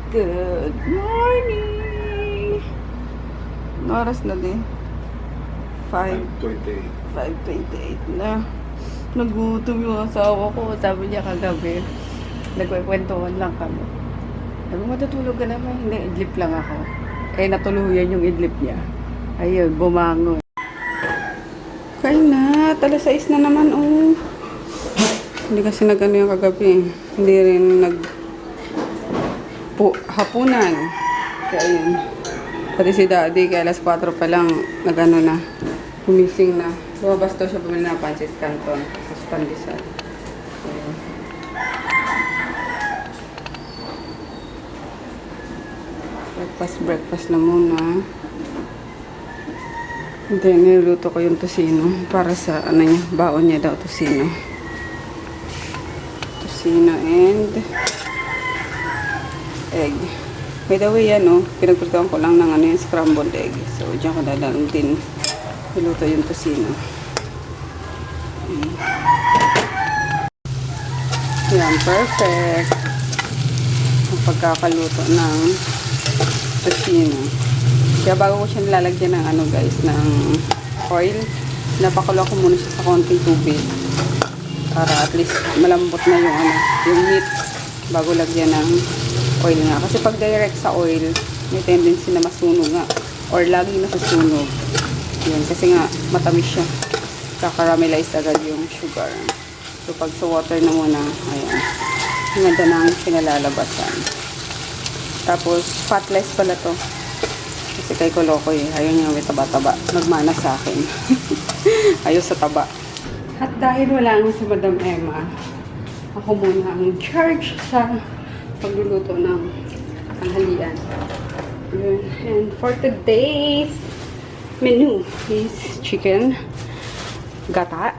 Good morning! Anong oras na din? 5:28 na. Nagutom yung asawa ko. Sabi niya kagabi. Nagkwekwentuhan lang kami. Sabi mo, matutulog ka naman. Hindi, idlip lang ako. Eh, natuluyan yung idlip niya. Ayun, bumangon. Kaya na, tala 6 na naman, oh. Hindi kasi nag-ano yung kagabi. Hindi rin hapunan. Kaya yun. Pati si daddy, kaya alas 4 pa lang, nag-ano na. Humising na. Lumabas daw siya bumili na pancit canton. Tapos pandesal. Ayun. Breakfast na muna. And then, niluto ko yung tosino para sa, ano niya, baon niya daw, tosino. Tosino and egg. By the way, yan, pinagprituan ko lang ng ano yung scrambled egg. So, dyan ko dadalhin din. Niluto yung tosino. Yan, perfect. Ang pagkakaluto ng tosino. Kaya bago ko siya nilalagyan ng ano guys, ng oil, napakulo ko muna siya sa konting tubig para at least malambot na yung ano, yung meat bago lagyan ng oil nga. Kasi pag direct sa oil, may tendency na masunog nga or laging nasusunog. Yun, kasi nga matamis siya. Kakaramelize agad yung sugar. So pag sa water na muna, ayan. Ang ganda ng sinalalabasan. Tapos fatless pala to. Kasi kay Koloko ayaw niya may taba-taba. Nagmana sa akin. Ayaw sa taba. At dahil wala nga si Madam Emma, ako muna ang charge sa pagluluto ng tanghalian. And for today's menu is chicken, gata,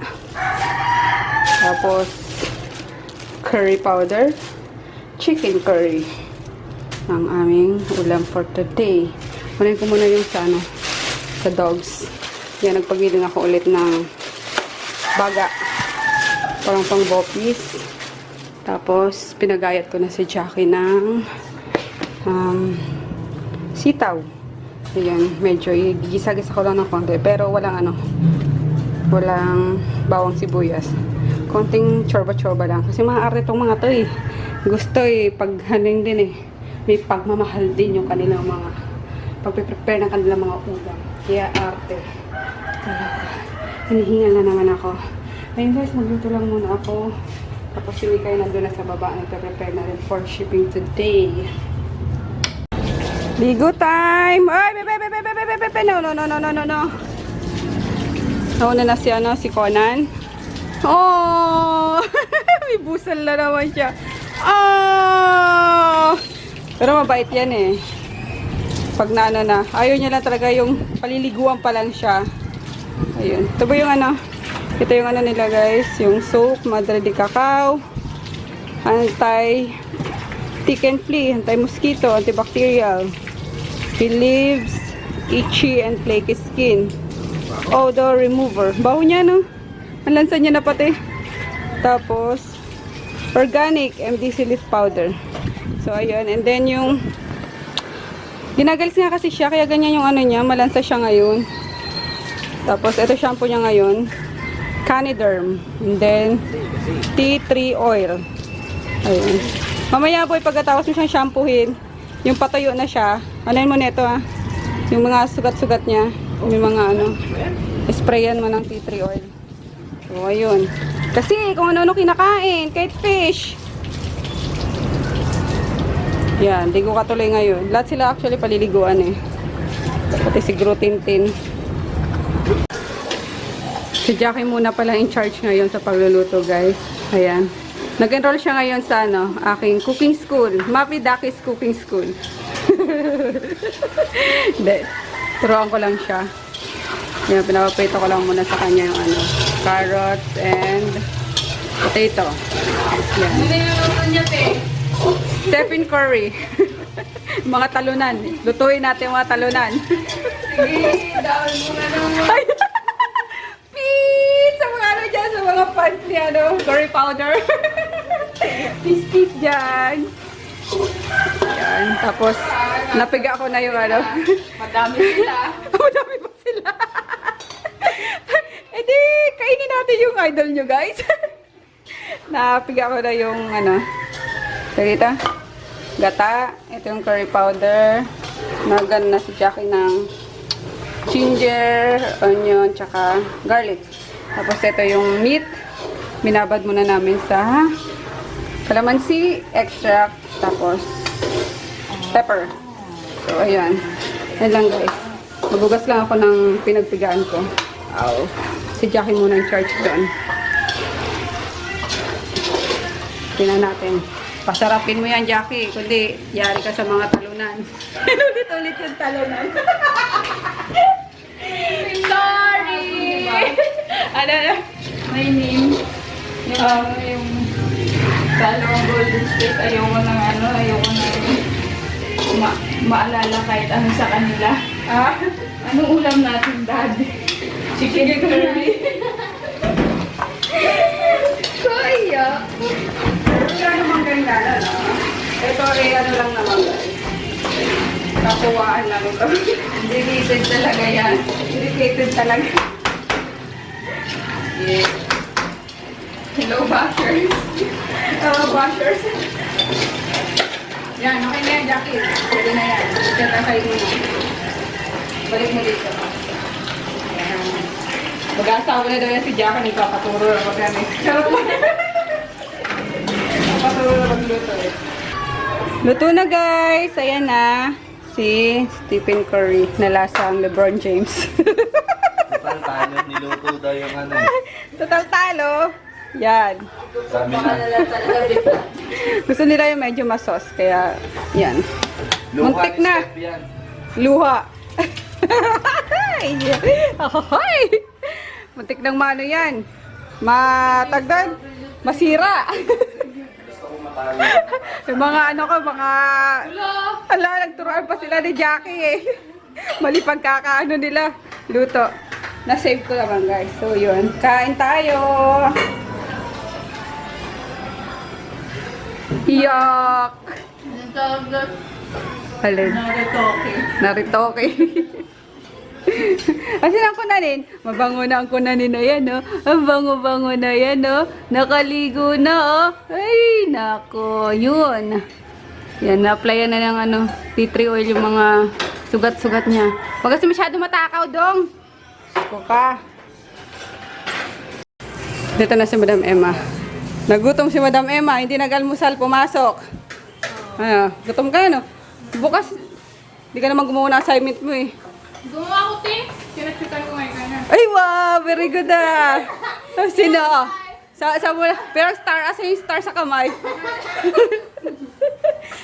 tapos curry powder, chicken curry ang aming ulam for today. Kunin ko muna yung sa dogs. Yan, nagpagbiling ako ulit ng baga. Parang pang bopis. Tapos, pinagayat ko na si Jackie ng sitaw. Ayan, medyo gigisa-gisa ko lang ng konti. Pero walang walang bawang sibuyas. Konting chorba-chorba lang. Kasi maaarte itong mga to eh. Gusto paghaling din may pagmamahal din yung kanilang mga pagpe-prepare ng kanilang mga ulam. Kaya arte. Hinihingal na naman ako. Ayun guys, magluto lang muna ako. Tapos si Mikay nandun na sa baba. Nagpe-prepare na rin for shipping today. Ligo time! Ay! No. Nauna na si Conan. Oh! May busal na naman siya. Oh! Pero mabait yan eh. Pag na ayaw niya lang talaga yung paliliguan pa lang siya. Ayun. Ito ba yung ito yung nila guys, yung soap, Madre de Cacao, anti-tick and flea, anti-mosquito, antibacterial, relieves itchy and flaky skin, odor remover. Baho niya ang lansa niya na pati. Tapos organic MDC leaf powder. So ayun, and then yung ginagalis nga kasi siya, kaya ganyan yung niya, malansa siya ngayon. Tapos, ito shampoo niya ngayon, Caniderm. And then, tea tree oil. Ayun. Mamaya boy, pagkatapos mo siyang shampoohin, yung patayo na siya, anuin mo nito yung mga sugat-sugat niya, yung mga sprayan mo ng tea tree oil. So, ayun. Kasi, kung ano kinakain, kahit fish, yan, ligo ka tuloy ngayon. Lahat sila actually paliliguan Pati si Grutintin. Si Jackie muna pala in charge ngayon sa pagluluto, guys. Ayan. Nag-enroll siya ngayon sa aking cooking school. Mapi Daki's Cooking School. Hindi. Turuan ko lang siya. Yan, pinapaprito ko lang muna sa kanya yung carrots and potato. Yan. Stephen Curry. Mga talunan. Lutuin natin mga talunan. Peace! Sa mga dyan, sa mga pants ni curry powder. Peace dyan. Yan. Yan. Tapos, napiga ko na yung ano. Madami sila. Madami pa sila. E di, kainin natin yung idol nyo, guys. Napiga ko na yung ano. Dito. Gata. Ito yung curry powder. Nagan na si Jackie ng ginger, onion, tsaka garlic. Tapos ito yung meat. Binabad muna namin sa calamansi extract. Tapos pepper. So, ayan. Yan lang, guys. Magugas lang ako ng pinagpigaan ko. Ow. Si Jackie muna yung charge doon. Tingnan natin. Pasarapin mo yan, Jackie. Kundi, yari ka sa mga talunan. Ulit-ulit yung talunan. Sorry! Ano na? My name. Yung dalawang golden state. Ayoko ng ayoko na maalala kahit ano sa kanila. Anong ulam natin, Dad? Chicken curry. Kaya. Wala namang ganda, no? Ito ay ano lang naman, guys. Kakuwaan lang ito. Dedicated talaga yan. Dedicated talaga. Yeah. Hello, bashers. Hello, bashers. Yan, okay na yan, Jackie. Pwede na yan. Tatakay mo na. Balik mo dito. Ayan. Mag-asawa na daw yan si Jackie. Nagpapaturo na pag yan eh. Charot lang. Nagpapaturo na magluto eh. Luto na, guys. Ayan na. Si Stephen Curry na lasang LeBron James. Total talo, niluto daw yung ano eh. Total talo. Yan. Sabi na, Gusto nila yung medyo masos. Kaya, yan. luha Muntik ni na. Steph yan. Luha. Ahoy! Muntik ng mano yan. Matagdan. Masira. Gusto ko matalo. Yung mga ano ko, mga... Hala, nagturuan pa sila ni Jackie eh. Mali pagkakaano nila. Luto. Na-save ko naman, guys. So, yun. Kain tayo. Yuck! Halin. Naritoke. Kasi ang kunanin, mabango na ang kunanin na yan, no? Ang bango-bango na yan, no? Nakaligo na, oh. Ay, nako, yun. Yan, na-applyan na ng ano, tea tree oil yung mga sugat-sugat niya. Huwag kasi masyado matakaw, dong. Suko ka. Dito na si Madam Emma. Nagutom si Madam Emma, hindi nag-almusal, pumasok. Ano, gutom ka, no? Bukas, hindi ka naman gumawa ng assignment mo, eh. Gumawa ko, te. Sinachutan ko ngayon kanya. Ay, wow! Very good, ah! Sino? Sa mula. Pero star, asa yung star sa kamay?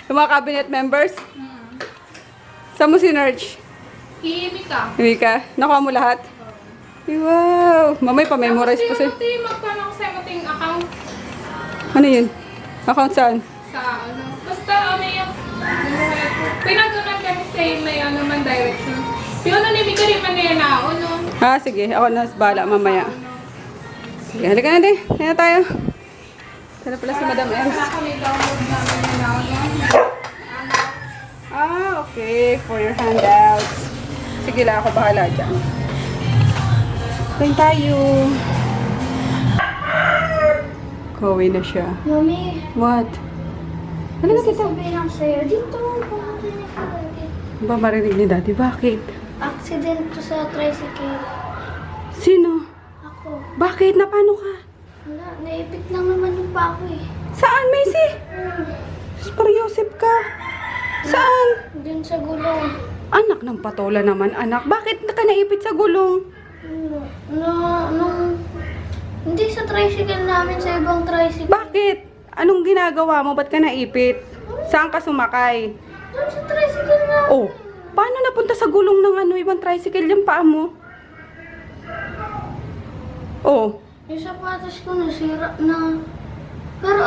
Yung mga cabinet members? Saan mo sinerge? Iimik ka. Hindi ka? Nakuha mo lahat? Ay, wow! Mamay pa memorize ko sa'yo. Tapos yung magpano ko sa mating account Ano yun? Account saan? sa ano. Basta yung pinatunan kami sa may ano man direction. Yung ano ni Mika rin man na yan na ano. Ha, sige. Ako na bala mamaya. Sige, halika na din. Kaya na tayo. Sana pala si Madam Ems. Wala kami download namin yan na ano. Ah, okay. For your handouts. Sige lang, ako bahala dyan. Kain tayo. Kauwi na siya. Mami, What? Ano na gusto kita? sabihin ako sa'yo, dito, pumarinig ko ulit. Ba marinig ni Daddy? Bakit? Accident to sa tricycle. Sino? Ako. Bakit? Na paano ka? Wala, naipit lang naman yung pa ako eh. Saan, Macy? Super Yosef ka. Saan? Dun sa gulong. Anak ng patola naman, anak. Bakit ka naipit sa gulong? Hindi sa tricycle namin, sa ibang tricycle. Bakit? Anong ginagawa mo? Ba't ka naipit? Saan ka sumakay? Dun sa tricycle namin. Oh, paano napunta sa gulong ng ano, ibang tricycle yung paa mo? Oh, Yung sapatos ko nasira na. Pero,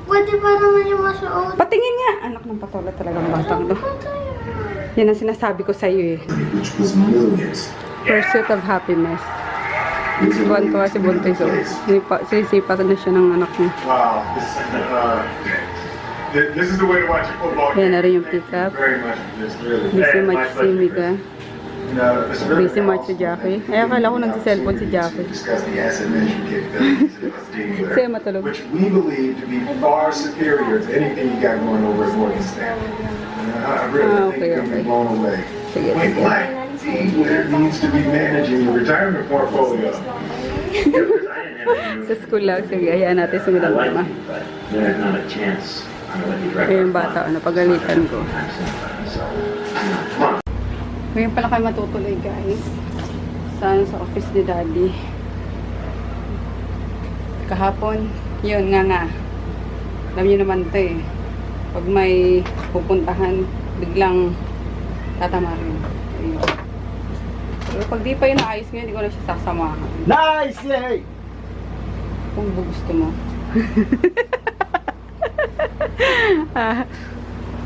pwede pa naman yung masuot. patingin nga. Anak ng patola talagang batang to. Yan ang sinasabi ko sa'yo eh. which was millions. Pursuit of happiness. These are Buwan ko kasi buntis oh. Sinisipa na siya ng anak niya. Wow. This is the way to watch a football Yan game. na rin yung pick-up. Very much. Just really. Busy And my match si pleasure, Mika. Chris. You know, it's really Busy match si Jackie. Ay, akala ko nagsiselfone si Jackie. Discuss the asset management capabilities of Dean Witter, Siya matulog. which we believe to be far superior to anything you got going over at Morgan Stanley. I really think you're going to be blown away. Sige, Point sige. blank, Dean Witter needs to be managing your retirement portfolio. Sa school lang. Sige, hayaan natin sumunod I like naman. you, but there's not a chance I'm gonna be director. Ay, yung bata, napagalitan ko. So, come on. Ngayon pala kayo matutuloy, guys. Sa office ni Daddy. Kahapon, yun nga. Alam niyo naman ito eh. Pag may pupuntahan, biglang tatamarin. Ayun. Pero pag di pa yun naayos ngayon, hindi ko na siya sasamahan. Nice! Yay! Kung gusto mo.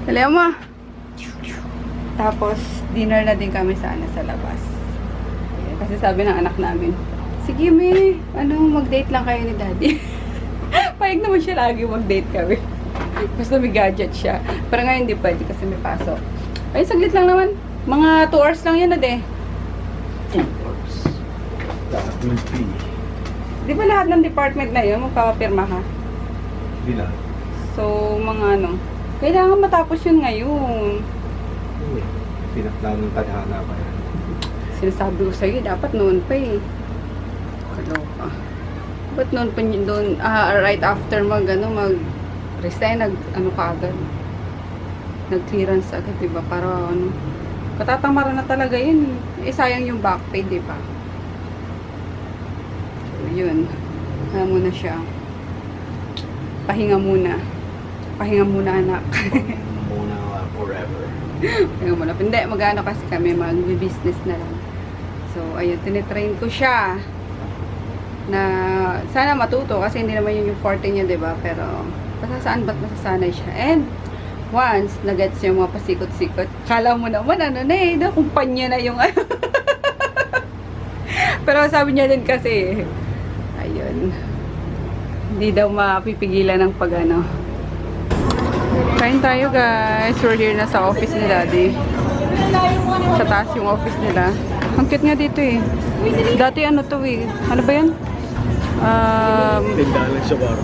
Dali mo. Tapos, dinner na din kami sana sa labas. Ayan, kasi sabi ng anak namin, sige me, mag-date lang kayo ni Daddy. Payag naman siya lagi mag-date kami. Basta may gadget siya. Pero ngayon hindi pwede kasi may pasok. Ay, saglit lang naman. Mga 2 hours lang yan na de. Di ba lahat ng department na yun, magpapapirma ka? Hindi lang. So, mga kailangan matapos yun ngayon. Pinaplano ng tadhana pa yan. Sinasabi ko sa'yo, dapat noon pa eh. Kaloka. Dapat noon pa doon, right after mag-resign, ka agad. Nag-clearance agad, diba? Para katatamaran na talaga yun. Eh, sayang yung back pay, diba? So, yun. Alam mo na siya. Pahinga muna. Pahinga muna, anak. Muna forever. Pahinga muna. Hindi, mag-ano kasi kami, mag-business na lang. So, ayun, tinitrain ko siya na sana matuto kasi hindi naman yun yung forte niya, diba? Pero, saan ba't masasanay siya? And, once, nagets yung mga pasikot-sikot, kala mo naman, kumpanya na yung Pero sabi niya din kasi, ayun, hindi daw mapipigilan ng Kain tayo, guys. We're here na sa office ni Daddy. Sa taas yung office nila. Ang cute nga dito eh. Dati to eh. Ano ba yan? Tindahan siya bar.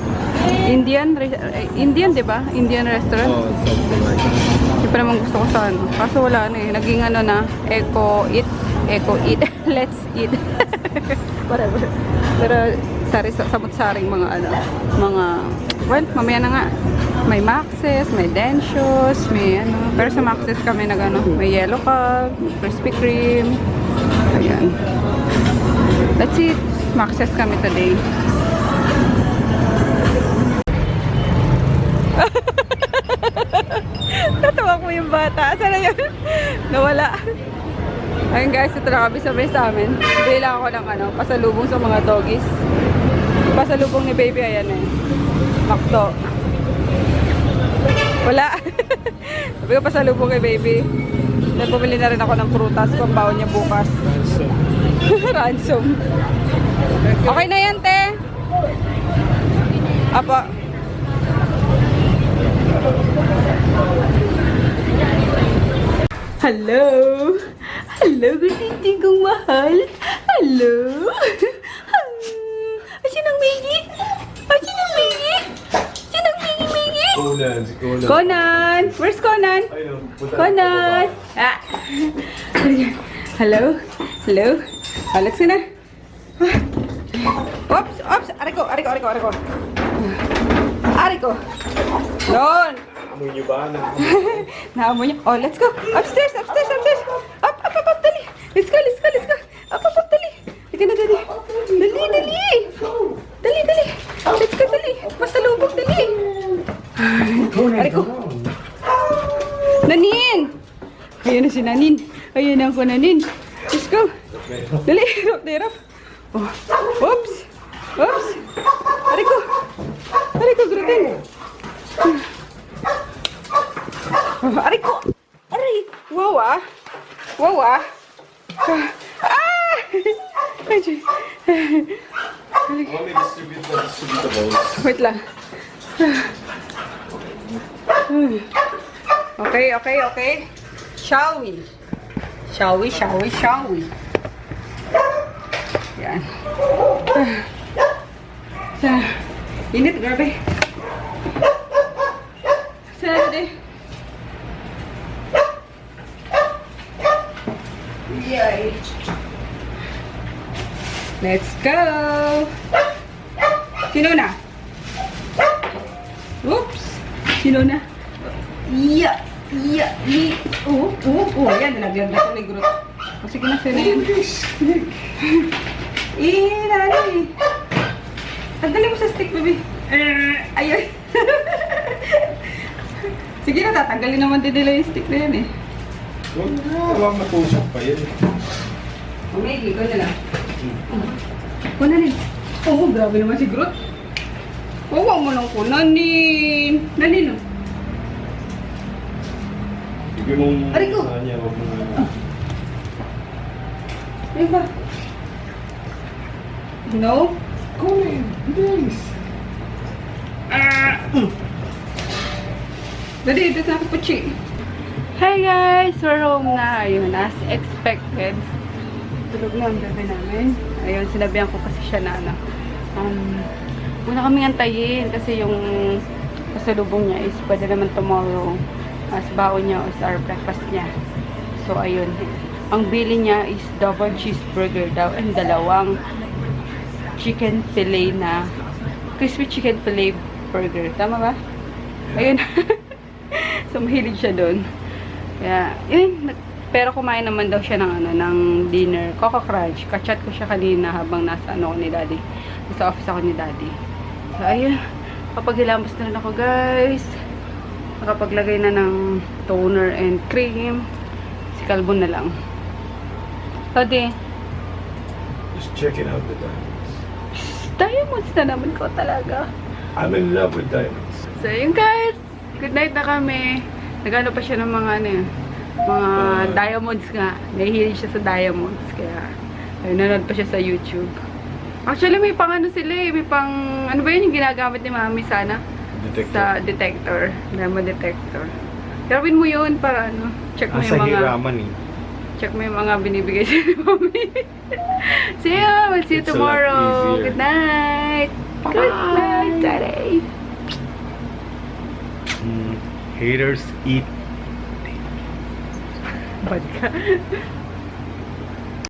Indian, di ba? Indian restaurant. Oh, something like that. Hindi pa naman gusto ko sa Kaso wala na eh. Naging Eco Eat. Let's eat. Whatever. Pero samut-saring mga well, mamaya na nga. May Maxes, may Dentios, may Pero sa Maxes kami may Yellow Cup, Krispy Kreme. Ayan. Let's eat. Maxes kami today. Natawa ko yung bata. Saan na yun? Nawala. Ayun guys, ito na kami sabay sa amin. Bili lang ako ng pasalubong sa mga doggies. Pasalubong ni baby, ayan eh. Makto. Wala. Sabi ko pasalubong kay baby. Then bumili na rin ako ng prutas. Pambaon niya bukas. Ransom. Okay na yan, te. Apa. Hello. Hello, gulitin kong mahal. Hello. Asin ang Miggy? Asin ang Miggy? Asin ang Miggy? Conan, si Conan. Conan! Where's Conan? Ayun, punta Conan! Ah. Hello? Hello? Alex na. Oops! Oops! Ariko! Doon! Amoy niyo ba? Naamoy niya. Oh, let's go! Upstairs! Up! Dali! Let's go! Up! Dali! Halika na, dali! Dali! Let's go, dali! Masalubog, dali! Ariko! Nanin! Ayun na si Nanin. Ayun na ako, Nanin. Let's go! Dali! Hirap! Oh. Oops! Ariko! Grutin! Ariko! Aray! Wow ah! Ah! Only distribute the distributables. Wait lang. Okay, okay, okay. Shall we? Shall we, shall we, shall we? Yan. Init, grabe. Saturday. Yay. Let's go. Sino na? Oops. Sino na? Yeah. Yeah. Yan. Nalaglag na ito. May growth. O, sige na. Sino yan? Nani. Tanggalin mo sa stick, baby. Ayun. Sige na, tatanggalin naman din nila yung stick na yan eh. Alam na tusok pa yun. Okay, ikaw na lang. Kunanin. Oo, grabe naman si Groot. Huwag mo lang kunanin. Nanin, no? Sige mong Aray ko. saan niya, huwag mo na. Ayun ba? No? Kunin, bilis. Dali, ito na ako puchi. Hi guys! We're home na. Ayun, as expected. Tulog na ang gabi namin. Ayun, sinabihan ko kasi siya na muna kami antayin kasi yung pasalubong niya is pwede naman tomorrow as baon niya as our breakfast niya. So, ayun. Ang bili niya is double cheeseburger daw and dalawang chicken fillet na crispy chicken fillet burger. Tama ba? Ayun. So, mahilig siya doon. Kaya, yun. Pero kumain naman daw siya ng, ng dinner. Coco Crunch. Kachat ko siya kanina habang nasa ko ni Daddy. Sa office ako ni Daddy. So, ayun. Kapag hilamos na rin ako, guys. Nakapaglagay na ng toner and cream. Si Calvin na lang. Daddy. Just checking out the diamonds. Diamonds na naman ko talaga. I'm in love with diamonds. So, yun guys. Good night na kami. Nagano pa siya ng mga mga diamonds nga. Nahihilig siya sa diamonds. Kaya, ayun, nanood pa siya sa YouTube. Actually, may pang ano sila eh. May pang, ano ba yun yung ginagamit ni Mami sana? Detector. Sa detector. Diamond detector. Gawin mo yun para ano. Check mo yung mga... hiraman eh. Check mo yung mga binibigay sa ni Mami. See you! We'll see you It's a lot tomorrow. easier. Good night! Good night, Daddy! Haters eat. Bad ka.